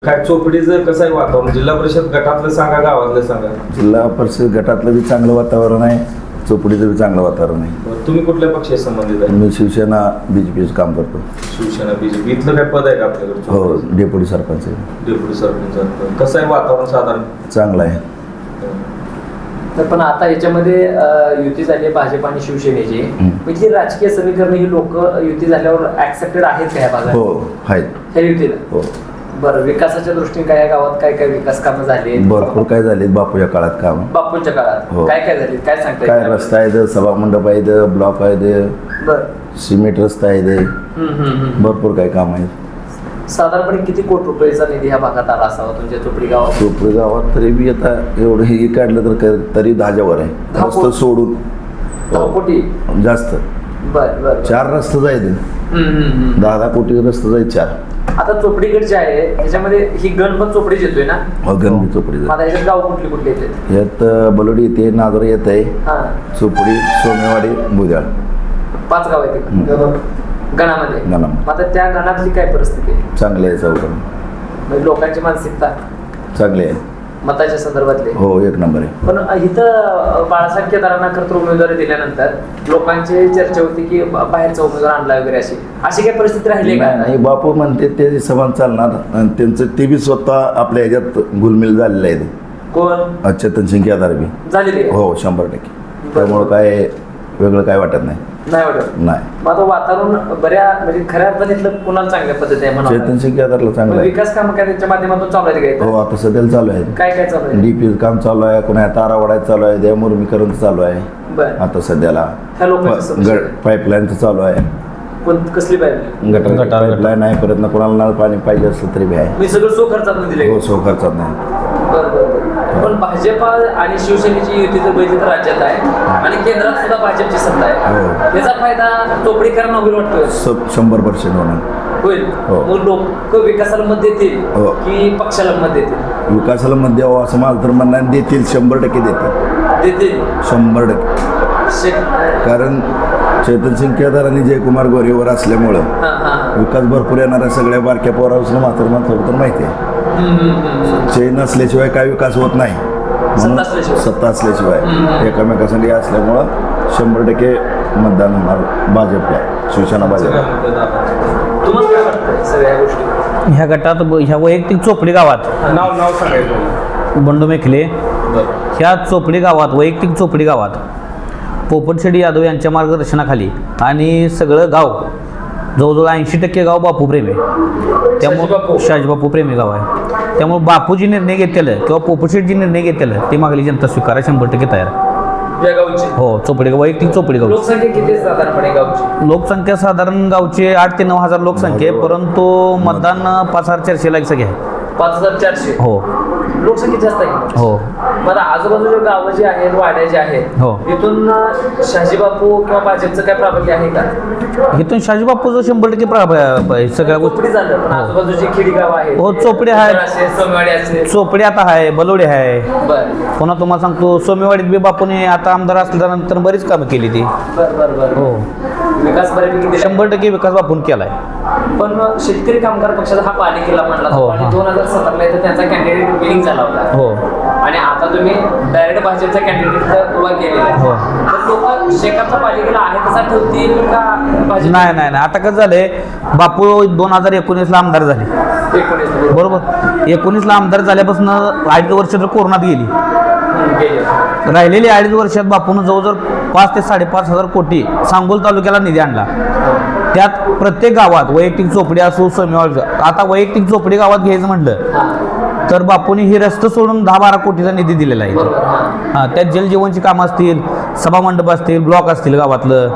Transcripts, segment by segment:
काय चोपडीचं कसं आहे वातावरण? जिल्हा परिषद गटातलं सांगा, गावातलं सांगा. जिल्हा परिषद गटातलं बी चांगलं वातावरण आहे, चोपडीचं बी चांगलं वातावरण आहे. तुम्ही कुठल्या पक्षाशी संबंधित आहे? मी शिवसेना बीजेपीचं काम करतो. शिवसेना बीजेपी. इथलं काय पद आहे का आपल्याकडे? हो, डेप्युटी सरपंच आहे. डेप्युटी सरपंच. कसं आहे वातावरण साधारण? चांगलं आहे. तर पण आता याच्यामध्ये युती झाली आहे भाजप आणि शिवसेनेची. म्हणजे राजकीय समीकरण ही लोक युती झाल्यावर ऍक्सेप्टेड आहेत का या भागात? हो आहेत. ह्या युतीला हो, बरं. विकासाच्या दृष्टीने काय या गावात काय काय विकास कामं झाली? भरपूर काय झाले बापूच्या काळात काम. बापूंच्या काळात हो. काय काय झाली काय सांगता काय येईल? रस्ता आहे, सभामंडप आहे, ब्लॉक आहे, बरं. सिमेंट रस्ता आहे, भरपूर काय काम आहे. साधारणपणे किती कोटी रुपयाचा निधी ह्या भागात आला असावा तुमच्या चोपडी गावात? चोपडी गावात तरी बी आता एवढं हे काढलं तर तरी 10वर आहे. 10 रस्ता सोडून 10 कोटी. जास्त. बर बर. 4 रस्ते जाईल. 10 कोटी रस्ते जाईल 4. आता चोपडीकडे जे आहे त्याच्यामध्ये ही गण पण चोपडीच येतोय ना? गणबी चोपडी आता याच्यात गाव कुठली कुठली येते? यात बलोडी येते, नादर येत आहे, हा, चोपडी, सोमेवाडी, बुद्याळ. 5 गाव आहेत गणामध्ये. गणामध्ये. आता त्या गणातली काय परिस्थिती आहे? चांगले आहे चौकड. म्हणजे लोकांची मानसिकता चांगले आहे. मताच्या संदर्भातले. हो, 1 नंबर आहे. पण इथं बाळासाहेब केदारांना खरं उमेदवारी दिल्यानंतर लोकांची चर्चा होती की बाहेरचा उमेदवार आणला वगैरे अशी काही परिस्थिती राहिली का? नाही, बापू म्हणते ते समान चालणार आणि त्यांचं ते बी स्वतः आपल्या ह्याच्यात गुलमिल झालेलं आहे. कोण? चेतन सिंग यादव बी. झालेली आहे? हो, 100%. त्यामुळं काय वेगळं काय वाटत नाही. नाही वाटत. नाही. मग आता वातावरण बऱ्या म्हणजे खऱ्या अर्थाने इथलं कुणाला चांगल्या पद्धती आहे म्हणा? चेतन सिंग यादवला चांगलं आहे. विकास काम काय त्यांच्या माध्यमातून चालू आहे का? हो, आता सध्याला चालू आहे. काय काय चालू आहे? डीपी काम चालू आहे, कोणा तारा वडायचं चालू आहे, देवमुर्मीकरण चालू आहे. बरं. आता सध्याला ह्या लोकांची समस्या आहे. पाईपलाईनचं चालू आहे. कोण कसली पाहिजे? गटर पाईपलाईन आहे. परत कोणाला नळ पाणी पाहिजे असलं तरी बी आहे. मी सगळं सो खर्चात दिले. हो, सो खर्चात नाही. बरं बरं. पण भाजप आणि शिवसेनेची युती तर बघितली तर राज्यात आहे आणि केंद्रात सुद्धा भाजपची सत्ता आहे. हो. त्याचा फायदा चोपडीकरांना होईल वाटतोय? 100% होणार. होईल. हो. मग लोक विकासाला मत देतील हो. की पक्षाला मत देतील? विकासाला मत द्यावं असं मला तर म्हणणं देतील. 100% देतील. देतील 100%. कारण चेतन सिंग केदार आणि जयकुमार गोरेवर असल्यामुळं विकास भरपूर येणार आहे. सगळ्या बारक्या पोरापासून तर माहिती आहे. चैन असल्याशिवाय काय विकास होत नाही. सत्ता असल्याशिवाय एकामेकासाठी असल्यामुळं 100% मतदान होणार भाजपला, शिवसेना भाजप. तुम्हाला काय वाटतं सगळ्या गोष्टी ह्या गटात ह्या वैयक्तिक चोपडी गावात नाव सांगायचं. बंडू मेखले ह्या चोपडी गावात वैयक्तिक चोपडी गावात पोपटशेट्टी यादव यांच्या मार्गदर्शनाखाली आणि सगळं गाव जवळजवळ 80% गाव बापू प्रेमी त्यामुळे शाजीबापू प्रेमी गाव आहे. त्यामुळे बापू जी निर्णय घेतलेलं किंवा पोपटशेट्टी जी निर्णय घेतलेलं ते मागली जनता स्वीकारा 100% तयार. या गावची? हो, चोपडी वैयक्तिक चोपडी गाव. लोकसंख्या किती साधारणपणे गावची? लोकसंख्या साधारण गावचे 8 ते 9 हजार लोकसंख्या आहे, परंतु मतदान 5400 लाख सगळे आहे. 5400? हो. लोकसंख्या जास्त आहे. हो. मला आजूबाजूच्या गावं जी आहेत, वाड्या ज्या आहेत, हो. इथून शाजीबापू किंवा भाजपचं काय प्राबल्य आहे का? इथून शाजीबापूचं 100% सगळ्या गोष्टी. चोपडी झालं पण आजूबाजूची खेडी गाव आहेत. हो, चोपडी आहे, सोमेवाडी असेल, चोपडी आता आहे, बलोडी आहे. बरं. पुन्हा तुम्हाला सांगतो सोमेवाडीत बी बापूने आता आमदार असल्यानंतर बरीच कामं केली ती. बरं बरं बरं. हो, विकास बऱ्यापैकी दिला. 100% विकास बापून केलाय. पण मग शेतकरी कामगार पक्षाचा हा पालिकेला म्हणला हो, आणि हा. 2017 इथं त्यांचा कॅन्डिडेट विनिंग झाला होता. हो. आणि आता तुम्ही डायरेक्ट भाजपचा कॅन्डिडेट उभा केलेला आहे. हो. तर लोक शेकापचा पालिकेला आहे तसा ठेवतील का भाजप? नाही नाही नाही, आता कसं झालंय, बापू 2019ला आमदार झाले. 19 बरोबर. 19ला आमदार झाल्यापासून 2.5 वर्ष तर कोरोनात गेली. राहिलेली 2.5 वर्षात बापून जवळजवळ 5 ते 5.5 हजार कोटी सांगोल तालुक्याला निधी आणला. त्यात प्रत्येक गावात वैयक्तिक चोपडी असो, सोमेवाडी, आता वैयक्तिक चोपडी गावात घ्यायचं म्हटलं तर बापूंनी ही रस्ते सोडून 10-12 कोटीचा निधी दिलेला आहे. हां, त्यात जलजीवनची कामं असतील, सभामंडप असतील, ब्लॉक असतील, गावातलं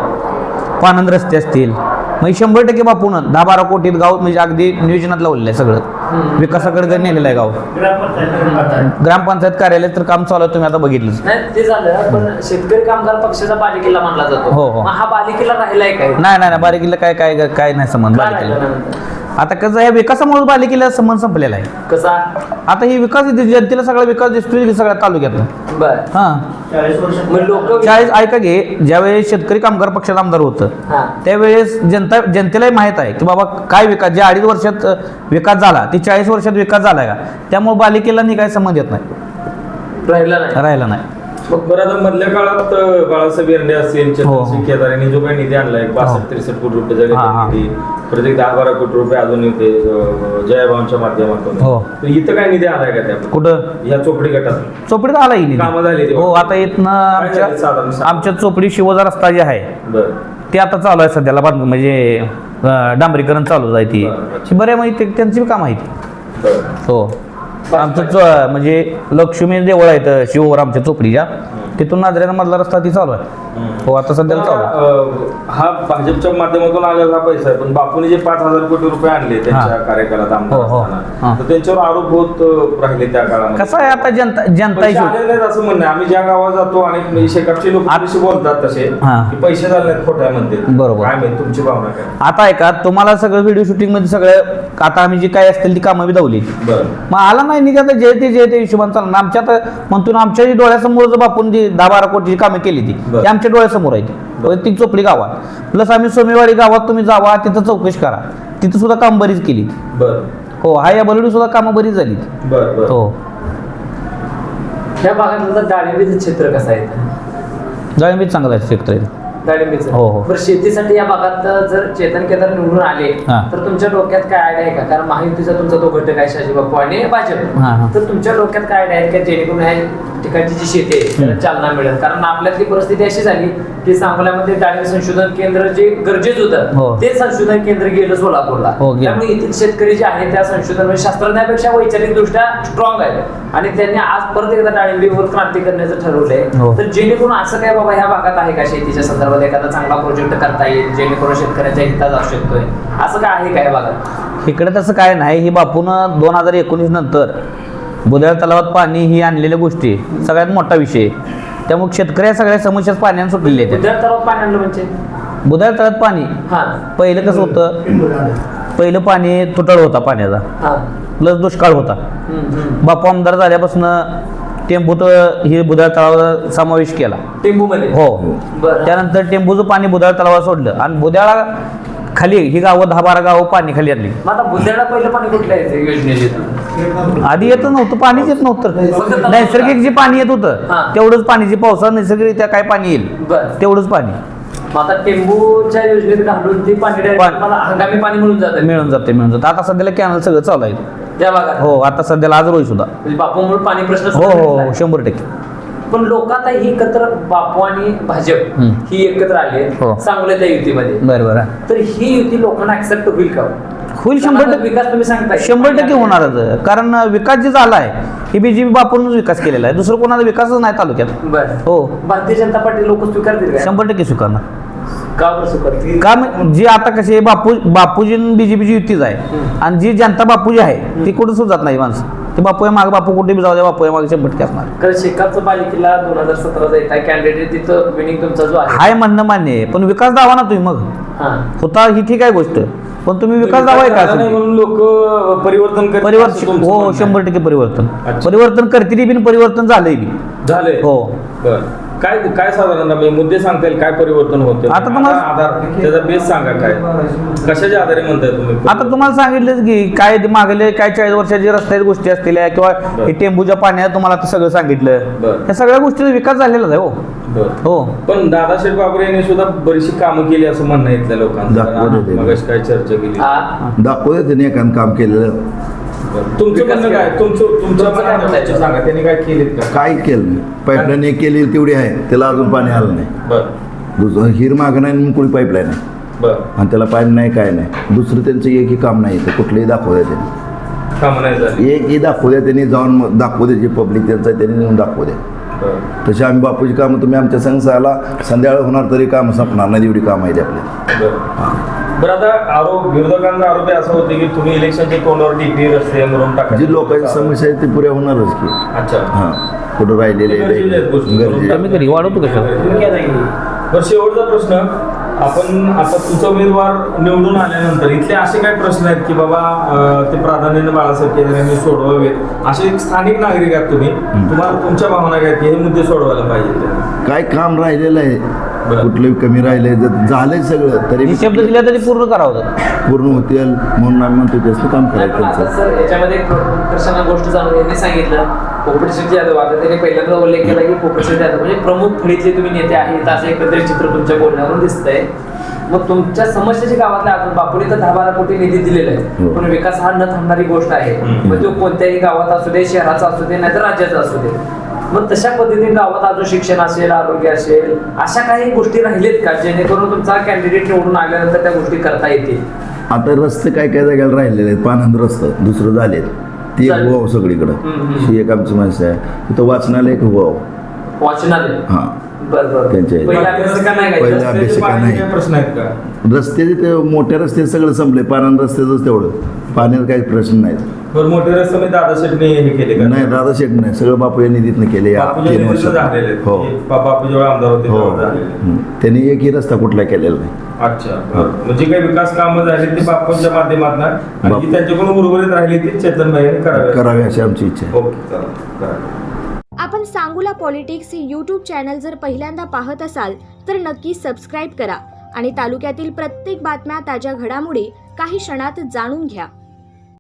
पानंद रस्ते असतील. म्हणजे 100% बापून 10-12 कोटीत गाव म्हणजे अगदी नियोजनात लावलेलं आहे. सगळं विकासाकडे नेलेलं आहे गाव. ग्रामपंचायत कार्यालय तर काम चालू आहे, तुम्ही आता बघितलंच. नाही ते झालं. पण शेतकरी कामगार पक्षाचा पालिकेला मानला जातो. हो, हो. मग हा पालिकेला राहिलाय काय? नाही नाही, बालिकेला काय काय काय नाही संबंध बालिकेला. आता कसं आहे, विकासामुळे बालिकेला संबंध संपलेला आहे. कसा? आता ही विकास जनतेला सगळा विकास दिसतोय सगळ्या तालुक्यात. बरं. हां, मग लोक चाळीस ऐका घे, ज्यावेळेस शेतकरी कामगार पक्षात आमदार होतं हा त्यावेळेस जनतेलाही माहीत आहे की बाबा काय विकास, जे 2.5 वर्षात विकास झाला ते 40 वर्षात विकास झाला का, त्यामुळे बालिकेला काय संबंध येत नाही, राहिला नाही. बरं, आता मधल्या काळात बाळासाहेब एरंडे असतील, चंद्रसिंग केदार यांनी जो काही निधी आणलाय 62-63 कोटी रुपये निधी, प्रत्येक 10-12 कोटी रुपये अजून येते जयभावांच्या माध्यमातून. हो. तर इथं काय निधी आलाय का त्या कुठं या चोपडी गटात चोपडीत आला येईल. कामं झाली हो, आता इथनं आमच्या चोपडी शिवोजा रस्ता जे आहे बरं ते आता चालू आहे सध्याला, म्हणजे डांबरीकरण चालू आहे ती बऱ्या माहिती त्यांची काम आहे ती. बरं हो, आमचं म्हणजे लक्ष्मी देवळ आहे शिववर आमच्या चोपडीच्या, तिथून नाजऱ्यानं मधला रस्ता ती चालू आहे. हो, आता सध्याला चालू आहे. हा भाजपच्या माध्यमातून आलेला पैसा आहे, पण बापूने जे 5,000 कोटी रुपये आणले त्यांच्या कार्यकाळात आमदार असताना, तर त्यांच्यावर आरोप होत राहिले त्या काळामध्ये. कसं आहे आता जनता पैसे आलेले नाहीत असं म्हणणं आहे. आम्ही ज्या गावात जातो आणि शेकापचे लोक असे बोलतात तसे की पैसे झाले नाहीत खोट्या म्हणते. बरोबर. काय माहिती तुमची भावना काय? आता आहे का, तुम्हाला सगळं व्हिडिओ शूटिंग मध्ये सगळं आता आम्ही जी काय असतील ती कामं बी दावली, बरं मग आला नाही निघा तर जे ते हिशोबान चालणार. आमच्यात म्हणतो ना, आमच्या डोळ्यासमोर जर बापून जी 10-12 कोटीची कामं केली ती आमच्या डोळ्यासमोर आहे ती चोपडी गावात. प्लस आम्ही सोमेवाडी गावात तुम्ही जावा, तिथं चौकशी करा, तिथं सुद्धा काम बरीच केली. बरं हो, हा या बलवडी सुद्धा कामं बरीच झाली. बरं बरं. हो, ह्या भागात डाळिंबीचं क्षेत्र कसं आहे? डाळिंबीच चांगलं आहे क्षेत्र. डाळिंबीचं. हो, हो. बरं, शेतीसाठी या भागात जर चेतन केदार निवडून आले हा. तर तुमच्या डोक्यात काय आयडिया आहे का? कारण महायुतीचा तुमचा तो घटक आहे शाजी बापू आणि भाजप, हा, हा. तर तुमच्या डोक्यात काय आयडिया आहे का जेणेकरून ह्या ठिकाणची जी शेती आहे त्याला चालना मिळेल? कारण आपल्यातली परिस्थिती अशी झाली की सांगोल्यामध्ये डाळिंब संशोधन केंद्र जे गरजेचं हो. होतं ते संशोधन केंद्र गेलं सोलापूरला. हो, गेलं. त्यामुळे येथील शेतकरी जे आहेत त्या संशोधन शास्त्रज्ञापेक्षा वैचारिक दृष्ट्या स्ट्रॉंग आहेत आणि त्यांनी आज परत एकदा डाळिंबीवर क्रांती करण्याचं ठरवलंय. हो. तर जेणेकरून असं काय बाबा ह्या भागात आहे का शेतीच्या संदर्भात एखादा चांगला प्रोजेक्ट करता येईल जेणेकरून शेतकऱ्यांच्या हितात असू शकतोय, असं काय आहे का या भागात? इकडे तसं काय नाही. ही बापून 2019 नंतर बुधाळ तलावात पाणी ही आणलेल्या गोष्टी सगळ्यात मोठा विषय. त्यामुळे शेतकऱ्या सगळ्या समस्याच पाण्याने सुटलेले आहेत. बुधाळ तलावात पाणी आणलं म्हणजे बुधाळ तलावात पाणी हा पहिलं कसं होतं, पहिलं पाणी तुटळ होता पाण्याचा, हा प्लस दुष्काळ होता. बापू आमदार झाल्यापासून टेंबूत ही बुधाळ तलावाचा समावेश केला. टेंबू मध्ये हो, बरं. त्यानंतर टेंबूचं पाणी बुधाळ तलावात सोडलं आणि बुधाळा खाली ही गावं 10-12 गावं पाणी खाली आणली. मग आता बुधाळला पहिलं पाणी कुठल्या योजनेचे? आधी येत नव्हतं, पाणीच येत नव्हतं. नैसर्गिक जे पाणी येत होतं हा. तेवढंच पाणी, जे पावसाळ्यात नैसर्गिकरित्या काय पाणी येईल बरं. तेवढंच पाणी मग आता टेंबूच्या योजनेत घालून ते पाणी direct मला हंगामी पाणी मिळून जातं मिळून जाते. आता सध्याला कॅनल सगळं चालू आहे. त्या भागात. हो, आता सध्याला आज रोई सुद्धा. म्हणजे बापूमुळे पाणी प्रश्न हो सुटलेला हो आहे. 100%. पण लोक आता ही एकत्र बापू आणि भाजप ही एकत्र आली हो. सांगोल्या त्या युतीमध्ये, बरं. तर ही युती लोकांना ऍक्सेप्ट होईल का? होईल 100%. विकास तुम्ही सांगताय 100% होणारच. कारण विकास जे झाला आहे हे बीजेपी बापूनच विकास केलेला आहे, दुसरं कोणाचा विकासच नाही तालुक्यात. बरं. हो, भारतीय जनता पार्टी लोक स्वीकारतील का? 100% स्वीकारणार. का बरं स्वीकारतील? का जी आता कशी बापूजी बीजेपीची युतीच आहे आणि जी जनता बापूजी आहे ती कुठं सुद्धा जात नाही माणसं. ते बापू मागे, बापू कुठे बी जाऊ द्या, बापू मागे 100% असणार. कारण शेकापचं पालिकेला 2017 येत आहे कॅन्डिडेट, तिथं विनिंग तुमचा जो आहे हाय म्हणणं मान्य आहे, पण विकास दावा ना तुम्ही मग हा. होता ही ठीक आहे गोष्ट, पण तुम्ही विकास दावा आहे झाला नाही का? म्हणून लोक परिवर्तन करतात असं परिवर्तन तुमचं हो, म्हणणं आहे. 100% परिवर्तन. अच्छा. परिवर्तन करतील बी, परिवर्तन झालंय बी. झालंय. हो. बरं. काय काय साधारण मुद्दे सांगता येईल, काय परिवर्तन होतं? आता तुम्हाला- आधार त्याचा बेस सांगा, काय कशाच्या आधारे म्हणताय तुम्ही? आता तुम्हाला सांगितलंच की काय ते मागले काय 40 वर्षाची रस्त्याच्या गोष्टी असतील किंवा हे टेंबूच्या पाण्यात तुम्हाला आता सगळं सांगितलं. बरं. या सगळ्या गोष्टीचा विकास झालेलाच आहे. हो बरं. हो. पण दादाशेठ बाबरे यांनी सुद्धा बरीचशी कामं केली असं म्हणणं आहे इथल्या लोकांचं. दाखवलं ते. मगाशी काय चर्चा केली? हा. दाखवलं त्यांनी एखादं काम केलेलं. बरं. तुमचं म्हणणं काय? तुमच्या काय म्हणणं आहे? सांगा, त्यांनी काय केलेत का? काय केलं नाही. पाईपलाईन एक केलेली तेवढी आहे, त्याला अजून पाणी आलं नाही. बरं दुसरं हिर मागं नाही आणि कुणी पाईपलाईन आहे बरं. आणि त्याला पाणी नाही, काय नाही. दुसरं त्यांचं एकही काम नाही, तर कुठलंही दाखवू द्या त्यांनी. कामं नाही झाली. एकही दाखवू द्या त्यांनी, जाऊन दाखवू द्या. जे पब्लिक त्यांचं आहे त्यांनी नेऊन दाखवू द्या. बरं. तशी आम्ही बापूची कामं तुम्ही आमच्या संघाला संध्याकाळ होणार तरी कामं संपणार नाही, एवढी कामं आहेत आपल्या. बरं आता विरोधकांचा आरोप असा होते की तुम्ही इलेक्शनच्या तोंडावर डीपी रस्ते म्हणून टाका. जी लोकांची समस्या आहे ती पुऱ्या होणारच की. अच्छा. हां, कुठं राहिलेले गरजेच्या आहेत गोष्टी. गरजे. कमी तरी वाढवतो कशा? बरं, शेवटचा प्रश्न. आपण आता तुमचा उमेदवार निवडून आल्यानंतर इथले असे काही प्रश्न आहेत की बाबा ते प्राधान्याने बाळासाहेब केदार यांनी सोडवावेत, असे एक स्थानिक नागरिक आहात तुम्ही, तुम्हाला तुमच्या भावना काय की हे मुद्दे सोडवायला पाहिजे? काय काम राहिलेलं आहे, कुठलं कमी राहिलंय, जर झालंय सगळं तरी शब्द दिला तरी पूर्ण करावं. पूर्ण होतील म्हणून आम्ही म्हणतो त्याचं काम नाही, पण आता करायचं. सर याच्यामध्ये एक प्रकर्षांना गोष्ट जाणून यांनी सांगितलं पोपटशेठ जाधव, आता त्यांनी पहिल्यांदा उल्लेख केला की पोपटशेठ जाधव म्हणजे प्रमुख फळीतले तुम्ही नेते आहेत असं एकत्रित चित्र तुमच्या बोलण्यावरून दिसतंय. मग तुमच्या समस्याच्या गावातल्या अजून बापूने तर 10-12 कोटी निधी दिलेला आहे, पण विकास हा न थांबणारी गोष्ट आहे. मग तो कोणत्याही गावात असू दे, शहराचा असू दे, नाहीतर राज्याचा असू दे. मग तशा पद्धतीने गावात अजून शिक्षण असेल, आरोग्य असेल, अशा काही गोष्टी राहिलेत का जेणेकरून तुमचा कॅन्डिडेट निवडून आल्यानंतर त्या गोष्टी करता येतील? आता रस्ते काय काय जागेला राहिलेले आहेत, पानंद रस्तं दुसरं झालेत, ती एक व्हावं सगळीकडं. ही एक आमची समस्या आहे. तिथं वाचनालय एक व्हावं. वाचनालय हां, बरं त्यांच्या पहिल्या अभ्यासिका नाही काय? पहिल्या अभ्यासिका नाही. काय प्रश्न आहेत का? रस्ते ते मोठ्या रस्ते सगळं संपले, पानंद रस्त्याचंच तेवढं, पाण्यात काही प्रश्न नाहीत. बरं, मोठे रस्ते मध्ये दादा शेटने हे केले का? नाही, दादा शेठ नाही, सगळं बापू या निधीतनं केले या बापूच्या 3 निधीतून झालेले वर्षात. आहेत. हो हे बापू जेव्हा आमदार होते हो तेव्हा झालेले. त्यांनी एकही रस्ता कुठला केलेला नाही. अच्छा, बरं. म्हणजे काही विकास कामं झाली ते बापूंच्या माध्यमातून आणि जी त्यांच्याकडून उर्वरित राहिली ती चेतन भाईने करावी अशी आमची इच्छा आहे. ओके, चला करा. आपण सांगोला पॉलिटिक्स हे यूट्यूब चॅनल जर पहिल्यांदा पाहत असाल तर नक्की सबस्क्राईब करा आणि तालुक्यातील प्रत्येक बातम्या, ताज्या घडामोडी काही क्षणात जाणून घ्या.